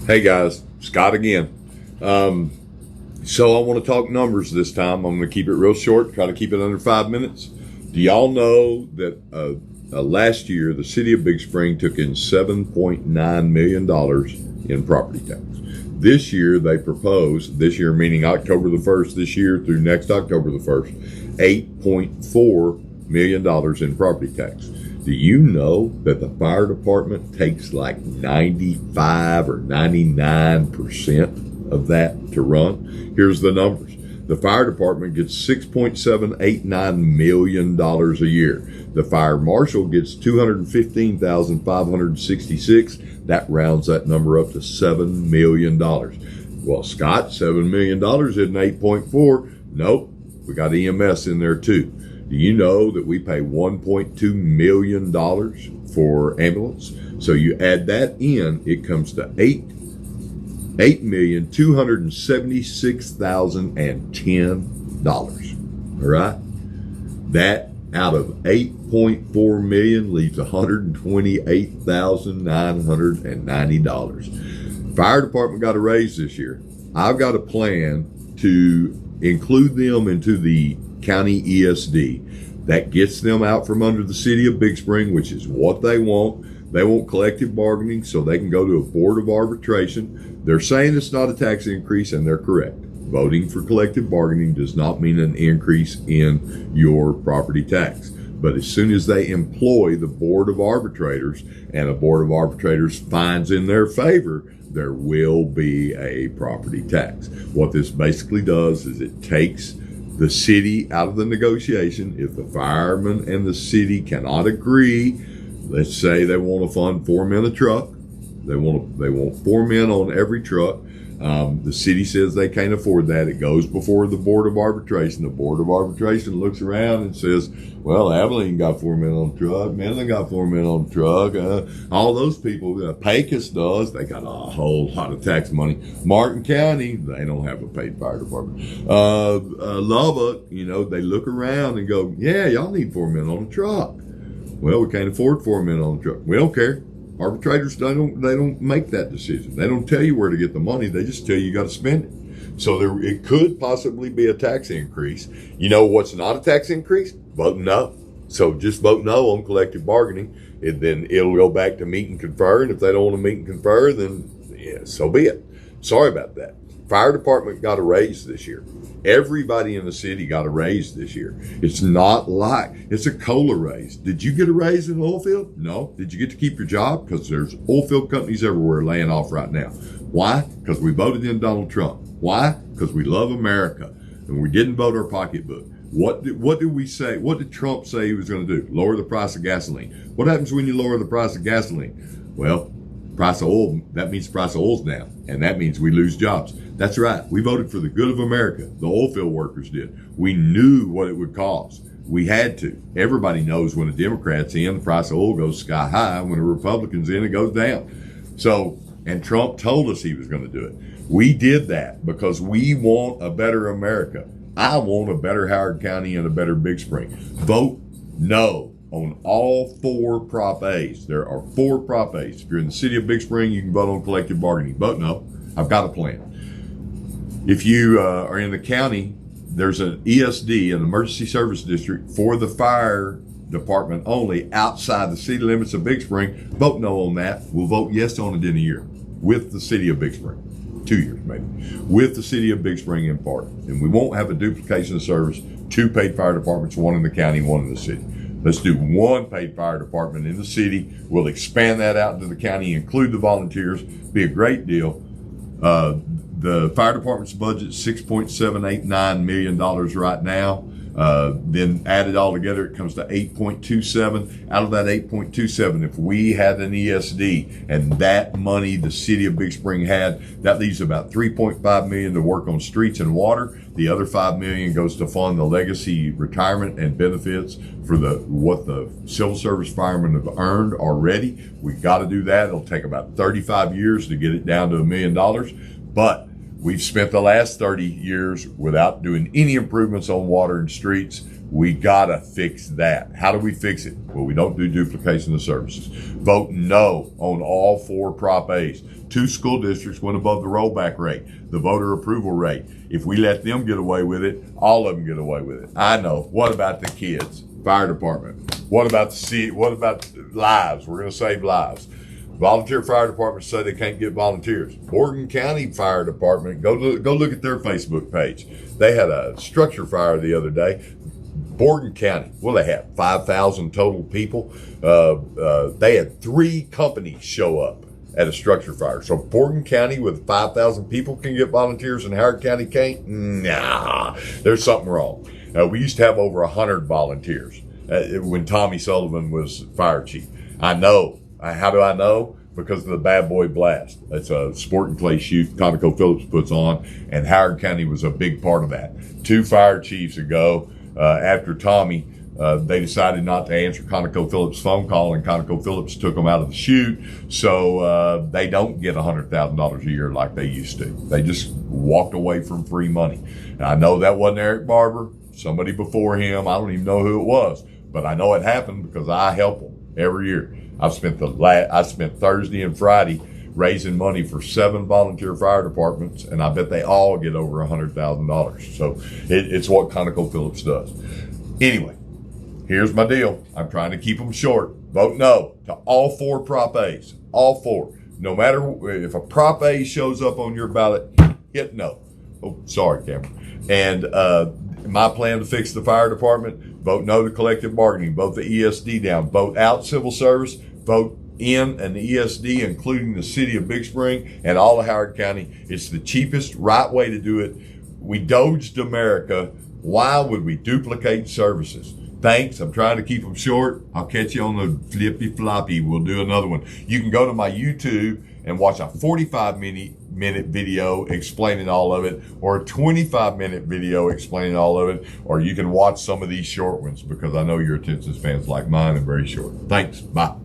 Hey guys, Scott again. So I want to talk numbers this time. I'm going to keep it real short, try to keep it under 5 minutes. Do y'all know that last year the city of Big Spring took in $7.9 million in property tax? This year they proposed, this year meaning October the 1st, this year through next October the 1st, $8.4 million in property tax. Do you know that the fire department takes like 95 or 99% of that to run? Here's the numbers. The fire department gets $6.789 million a year. The fire marshal gets $215,566. That rounds that number up to $7 million. Well, Scott, $7 million isn't 8.4. Nope, we got EMS in there too. Do you know that we pay $1.2 million for ambulance? So you add that in, it comes to $8,276,010. All right? That out of $8.4 million leaves $128,990. Fire department got a raise this year. I've got a plan to include them into the county ESD. That gets them out from under the city of Big Spring, which is what they want. They want collective bargaining so they can go to a board of arbitration. They're saying it's not a tax increase, and they're correct. Voting for collective bargaining does not mean an increase in your property tax. But as soon as they employ the board of arbitrators and a board of arbitrators finds in their favor, there will be a property tax. What this basically does is it takes the city out of the negotiation. If the firemen and the city cannot agree, let's say they want to fund 4 men a truck. They want 4 men on every truck. The city says they can't afford that. It goes before the board of arbitration. The board of arbitration looks around and says, well, Abilene got 4 men on the truck. Midland got 4 men on the truck. All those people, Pecos does. They got a whole lot of tax money. Martin County, they don't have a paid fire department. Lubbock, they look around and go, yeah, y'all need 4 men on the truck. Well, we can't afford 4 men on the truck. We don't care. Arbitrators, they don't make that decision. They don't tell you where to get the money. They just tell you got to spend it. So it could possibly be a tax increase. You know what's not a tax increase? Vote no. So just vote no on collective bargaining. Then it'll go back to meet and confer. And if they don't want to meet and confer, then yeah, so be it. Sorry about that. Fire department got a raise this year. Everybody in the city got a raise this year. It's not like it's a COLA raise. Did you get a raise in the oil field? No. Did you get to keep your job? Because there's oil field companies everywhere laying off right now. Why? Because we voted in Donald Trump. Why? Because we love America and we didn't vote our pocketbook. What did we say? What did Trump say he was going to do? Lower the price of gasoline. What happens when you lower the price of gasoline? Well, price of oil, that means the price of oil's down, and that means we lose jobs. That's right. We voted for the good of America. The oil field workers did. We knew what it would cost. We had to. Everybody knows when a Democrat's in, the price of oil goes sky high. When a Republican's in, it goes down. So, and Trump told us he was going to do it. We did that because we want a better America. I want a better Howard County and a better Big Spring. Vote no on all 4 Prop A's. There are 4 Prop A's. If you're in the city of Big Spring, you can vote on collective bargaining. Vote no. I've got a plan. If you are in the county, there's an ESD, an emergency service district, for the fire department only outside the city limits of Big Spring. Vote no on that. We'll vote yes on it in a year with the city of Big Spring. 2 years maybe. With the city of Big Spring in part. And we won't have a duplication of service. 2 paid fire departments, 1 in the county, 1 in the city. Let's do 1 paid fire department in the city. We'll expand that out into the county, include the volunteers. Be a great deal. The fire department's budget is $6.789 million right now. Then add it all together, it comes to 8.27. Out of that 8.27, if we had an ESD and that money the city of Big Spring had, that leaves about $3.5 million to work on streets and water. The other $5 million goes to fund the legacy retirement and benefits for what the civil service firemen have earned already. We've got to do that. It'll take about 35 years to get it down to $1 million, but we've spent the last 30 years without doing any improvements on water and streets. We gotta fix that. How do we fix it? Well, we don't do duplication of services. Vote no on all 4 Prop A's. 2 school districts went above the rollback rate, the voter approval rate. If we let them get away with it, all of them get away with it. I know. What about the kids? Fire department. What about the city? What about lives? We're going to save lives. Volunteer fire departments say they can't get volunteers. Morgan County Fire Department, go look at their Facebook page. They had a structure fire the other day. Morgan County, well, they had 5,000 total people. They had 3 companies show up at a structure fire. So Morgan County with 5,000 people can get volunteers and Howard County can't? Nah, there's something wrong. We used to have over 100 volunteers when Tommy Sullivan was fire chief. I know. How do I know? Because of the Bad Boy Blast. It's a sport and play shoot ConocoPhillips puts on, and Howard County was a big part of that. 2 fire chiefs ago, after Tommy, they decided not to answer ConocoPhillips' phone call, and ConocoPhillips took them out of the chute. So they don't get $100,000 a year like they used to. They just walked away from free money. And I know that wasn't Eric Barber. Somebody before him. I don't even know who it was, but I know it happened because I help them every year. I spent Thursday and Friday raising money for 7 volunteer fire departments, and I bet they all get over $100,000. So it's what ConocoPhillips does. Anyway, here's my deal. I'm trying to keep them short. Vote no to all 4 Prop A's. All 4. No matter if a Prop A shows up on your ballot, hit no. Oh, sorry, Cameron. And my plan to fix the fire department, vote no to collective bargaining, vote the ESD down, vote out civil service, vote in an ESD, including the city of Big Spring and all of Howard County. It's the cheapest, right way to do it. We doged America. Why would we duplicate services? Thanks. I'm trying to keep them short. I'll catch you on the flippy floppy. We'll do another one. You can go to my YouTube and watch a 45-minute video explaining all of it, or a 25-minute video explaining all of it, or you can watch some of these short ones because I know your attention spans like mine and very short. Thanks. Bye.